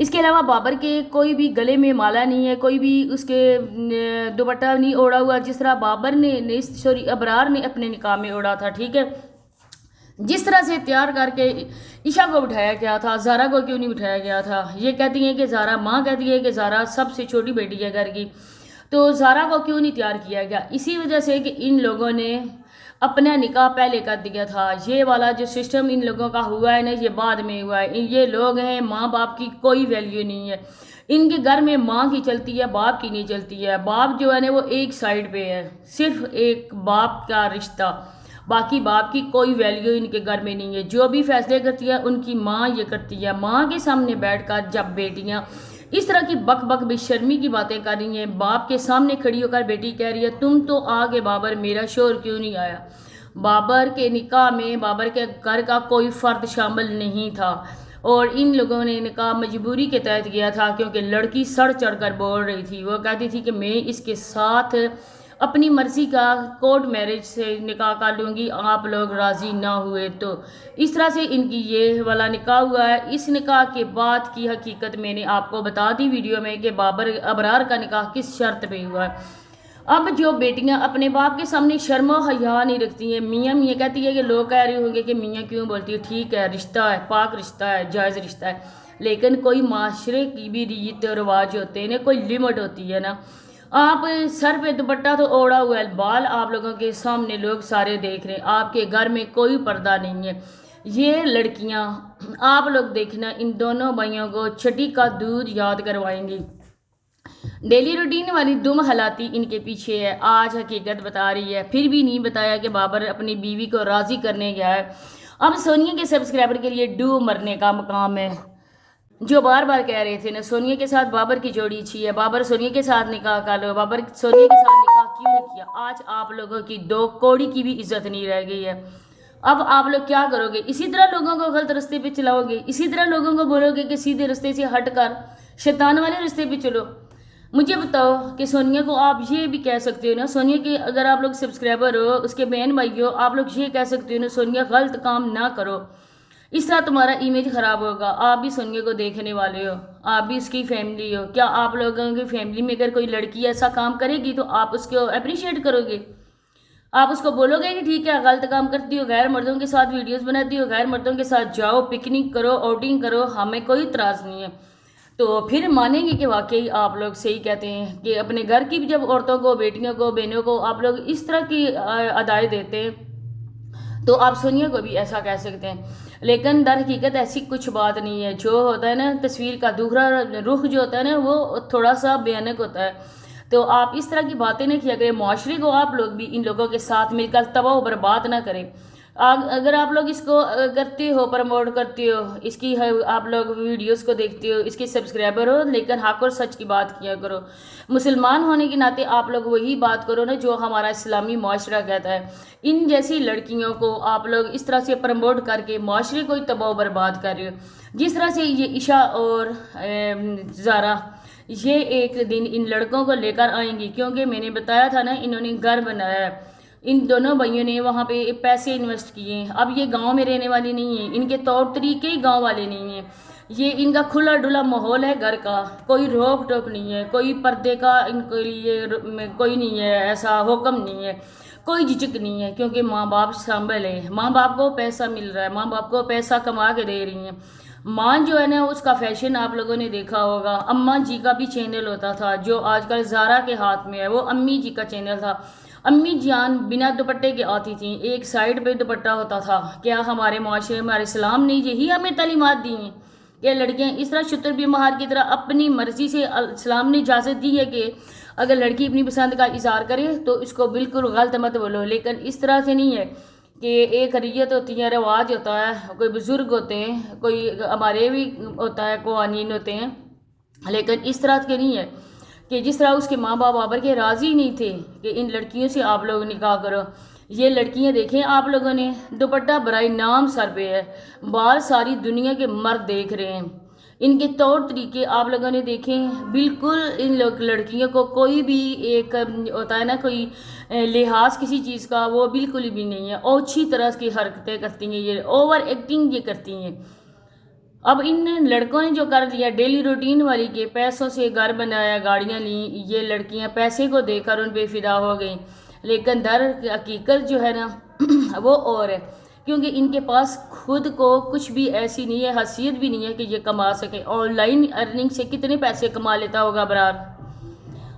اس کے علاوہ بابر کے کوئی بھی گلے میں مالا نہیں ہے، کوئی بھی اس کے دوپٹہ نہیں اوڑھا ہوا جس طرح بابر نے سوری ابرار نے اپنے نکاح میں اوڑھا تھا، ٹھیک ہے۔ جس طرح سے تیار کر کے عشاء کو بٹھایا گیا تھا، زارا کو کیوں نہیں بٹھایا گیا تھا؟ یہ کہتی ہیں کہ زارا، ماں کہتی ہے کہ زارا سب سے چھوٹی بیٹی ہے گھر کی، تو زارا کو کیوں نہیں تیار کیا گیا؟ اسی وجہ سے کہ ان لوگوں نے اپنا نکاح پہلے کر دیا تھا۔ یہ والا جو سسٹم ان لوگوں کا ہوا ہے نا، یہ بعد میں ہوا ہے۔ یہ لوگ ہیں، ماں باپ کی کوئی ویلیو نہیں ہے ان کے گھر میں، ماں کی چلتی ہے، باپ کی نہیں چلتی ہے۔ باپ جو ہے نا وہ ایک سائڈ پہ ہے، صرف ایک باپ کا رشتہ، باقی باپ کی کوئی ویلیو ان کے گھر میں نہیں ہے۔ جو بھی فیصلے کرتی ہے ان کی ماں یہ کرتی ہے۔ ماں کے سامنے بیٹھ کر جب بیٹیاں اس طرح کی بک بک بے شرمی کی باتیں کر رہی ہیں، باپ کے سامنے کھڑی ہو کر بیٹی کہہ رہی ہے تم تو آگے بابر، میرا شوہر کیوں نہیں آیا؟ بابر کے نکاح میں بابر کے گھر کا کوئی فرد شامل نہیں تھا، اور ان لوگوں نے نکاح مجبوری کے تحت کیا تھا، کیونکہ لڑکی سڑ چڑھ کر بول رہی تھی۔ وہ کہتی تھی کہ میں اس کے ساتھ اپنی مرضی کا کورٹ میرج سے نکاح کر لوں گی، آپ لوگ راضی نہ ہوئے تو۔ اس طرح سے ان کی یہ والا نکاح ہوا ہے۔ اس نکاح کے بعد کی حقیقت میں نے آپ کو بتا دی ویڈیو میں کہ بابر ابرار کا نکاح کس شرط پہ ہوا ہے۔ اب جو بیٹیاں اپنے باپ کے سامنے شرم و حیا نہیں رکھتی ہیں، میاں میاں کہتی ہے کہ لوگ کہہ رہے ہوں گے کہ میاں کیوں بولتی ہے، ٹھیک ہے، رشتہ ہے، پاک رشتہ ہے، جائز رشتہ ہے، لیکن کوئی معاشرے کی بھی ریت و رواج ہوتے ہیں، کوئی لمٹ ہوتی ہے نا۔ آپ سر پہ دوپٹہ تو اوڑھا ہوا ہے، بال آپ لوگوں کے سامنے لوگ سارے دیکھ رہے ہیں، آپ کے گھر میں کوئی پردہ نہیں ہے۔ یہ لڑکیاں آپ لوگ دیکھنا ان دونوں بھائیوں کو چھٹی کا دودھ یاد کروائیں گی۔ ڈیلی روٹین والی دم حالاتی ان کے پیچھے ہے، آج حقیقت بتا رہی ہے۔ پھر بھی نہیں بتایا کہ بابر اپنی بیوی کو راضی کرنے گیا ہے۔ اب سونیا کے سبسکرائبر کے لیے ڈو مرنے کا مقام ہے، جو بار بار کہہ رہے تھے نا سونیا کے ساتھ بابر کی جوڑی اچھی ہے، بابر سونیا کے ساتھ نکاح کر لو، بابر سونیا کے ساتھ نکاح کیوں نہیں کیا؟ آج آپ لوگوں کی دو کوڑی کی بھی عزت نہیں رہ گئی ہے۔ اب آپ لوگ کیا کرو گے؟ اسی طرح لوگوں کو غلط رستے پہ چلاؤ گے؟ اسی طرح لوگوں کو بولو گے کہ سیدھے رستے سے ہٹ کر شیطان والے رستے پہ چلو؟ مجھے بتاؤ کہ سونیا کو آپ یہ بھی کہہ سکتے ہو نا، سونیا کے اگر آپ لوگ سبسکرائبر ہو، اس کے بہن بھائی ہو، آپ لوگ یہ کہہ سکتے ہو نا سونیا غلط کام نہ کرو، اس طرح تمہارا امیج خراب ہوگا۔ آپ بھی سونیا کو دیکھنے والے ہو، آپ بھی اس کی فیملی ہو، کیا آپ لوگوں کی فیملی میں اگر کوئی لڑکی ایسا کام کرے گی تو آپ اس کو اپریشیٹ کرو گے؟ آپ اس کو بولو گے کہ ٹھیک ہے غلط کام کرتی ہو، غیر مردوں کے ساتھ ویڈیوز بناتی ہو، غیر مردوں کے ساتھ جاؤ، پکنک کرو، آؤٹنگ کرو، ہمیں کوئی اعتراض نہیں ہے، تو پھر مانیں گے کہ واقعی آپ لوگ صحیح کہتے ہیں کہ اپنے گھر کی جب عورتوں کو، بیٹیوں کو، بہنوں کو آپ لوگ اس طرح کی ادائیں دیتے ہیں تو آپ سونیا کو بھی ایسا کہہ سکتے ہیں۔ لیکن در حقیقت ایسی کچھ بات نہیں ہے۔ جو ہوتا ہے نا تصویر کا دوسرا رخ جو ہوتا ہے نا وہ تھوڑا سا بھیانک ہوتا ہے، تو آپ اس طرح کی باتیں نہ کیا کریں، معاشرے کو آپ لوگ بھی ان لوگوں کے ساتھ مل کر تباہ و برباد نہ کریں۔ اگر آپ لوگ اس کو کرتے ہو، پروموٹ کرتے ہو، اس کی آپ لوگ ویڈیوز کو دیکھتے ہو، اس کے سبسکرائبر ہو، لیکن حق اور سچ کی بات کیا کرو۔ مسلمان ہونے کے ناطے آپ لوگ وہی بات کرو نا جو ہمارا اسلامی معاشرہ کہتا ہے۔ ان جیسی لڑکیوں کو آپ لوگ اس طرح سے پروموٹ کر کے معاشرے کو تباہ و برباد کر رہے ہو۔ جس طرح سے یہ عشاء اور زارا یہ ایک دن ان لڑکوں کو لے کر آئیں گی، کیونکہ میں نے بتایا تھا نا انہوں نے گھر بنایا ہے، ان دونوں بھائیوں نے وہاں پہ پیسے انویسٹ کیے ہیں۔ اب یہ گاؤں میں رہنے والی نہیں ہیں، ان کے طور طریقے ہی گاؤں والے نہیں ہیں، یہ ان کا کھلا ڈلا ماحول ہے گھر کا، کوئی روک ٹوک نہیں ہے، کوئی پردے کا ان کے لیے کوئی نہیں ہے، ایسا حکم نہیں ہے، کوئی جھجک نہیں ہے، کیونکہ ماں باپ سنبھل ہے، ماں باپ کو پیسہ مل رہا ہے، ماں باپ کو پیسہ کما کے دے رہی ہیں۔ ماں جو ہے نا اس کا فیشن آپ لوگوں نے دیکھا ہوگا، اماں جی کا بھی چینل ہوتا تھا جو آج کل زارا کے ہاتھ میں ہے، وہ امی جی کا چینل تھا۔ امی جان بنا دوپٹے کے آتی تھیں، ایک سائڈ پہ دوپٹہ ہوتا تھا۔ کیا ہمارے معاشرے ہمارے اسلام نے یہی ہمیں تعلیمات دی ہیں کہ لڑکیاں اس طرح شتر بے مہار کی طرح اپنی مرضی سے؟ اسلام نے اجازت دی ہے کہ اگر لڑکی اپنی پسند کا اظہار کرے تو اس کو بالکل غلط مت بولو، لیکن اس طرح سے نہیں ہے کہ ایک ریت ہوتی ہے، رواج ہوتا ہے، کوئی بزرگ ہوتے ہیں، کوئی ہمارے بھی ہوتا ہے، قوانین ہوتے ہیں، لیکن اس طرح کے نہیں ہے کہ جس طرح اس کے ماں باپ بابر کے راضی نہیں تھے کہ ان لڑکیوں سے آپ لوگ نکاح کرو۔ یہ لڑکیاں دیکھیں آپ لوگوں نے، دوپٹہ برائے نام سر پہ ہے، بال ساری دنیا کے مرد دیکھ رہے ہیں، ان کے طور طریقے آپ لوگوں نے دیکھیں، بالکل ان لڑکیوں کو کوئی بھی ایک ہوتا ہے نا کوئی لحاظ کسی چیز کا، وہ بالکل بھی نہیں ہے، اوچھی طرح کی حرکتیں کرتی ہیں، یہ اوور ایکٹنگ یہ کرتی ہیں۔ اب ان لڑکوں نے جو کر لیا ڈیلی روٹین والی کے پیسوں سے گھر بنایا گاڑیاں لیں، یہ لڑکیاں پیسے کو دے کر ان پہ فدا ہو گئیں، لیکن در حقیقت جو ہے نا وہ اور ہے، کیونکہ ان کے پاس خود کو کچھ بھی ایسی نہیں ہے، حیثیت بھی نہیں ہے کہ یہ کما سکے۔ آن لائن ارننگ سے کتنے پیسے کما لیتا ہوگا برار۔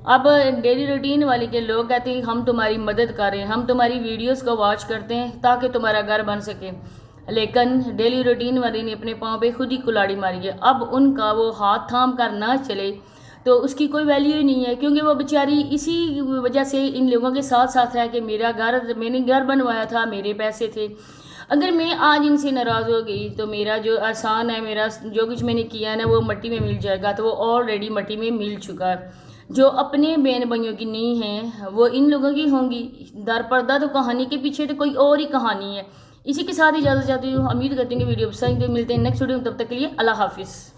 اب ڈیلی روٹین والے کے لوگ کہتے ہیں ہم تمہاری مدد کر رہے ہیں، ہم تمہاری ویڈیوز کو واچ کرتے ہیں تاکہ تمہارا گھر بن سکے، لیکن ڈیلی روٹین والے نے اپنے پاؤں پہ خود ہی کلاڑی ماری ہے۔ اب ان کا وہ ہاتھ تھام کر نہ چلے تو اس کی کوئی ویلیو ہی نہیں ہے، کیونکہ وہ بیچاری اسی وجہ سے ان لوگوں کے ساتھ ساتھ ہے کہ میرا گھر، میں نے گھر بنوایا تھا، میرے پیسے تھے، اگر میں آج ان سے ناراض ہو گئی تو میرا جو احسان ہے، میرا جو کچھ میں نے کیا ہے نا، وہ مٹی میں مل جائے گا، تو وہ آلریڈی مٹی میں مل چکا ہے۔ جو اپنے بہن بھائیوں کی نہیں ہیں وہ ان لوگوں کی ہوں گی، در پردہ تو کہانی کے پیچھے تو کوئی اور ہی کہانی ہے۔ اسی کے ساتھ اجازت چاہتی ہوں، امید کرتی ہوں کہ ویڈیو پسند آئی، ملتے ہیں نیکسٹ ویڈیو میں، تب تک کے لیے اللہ حافظ۔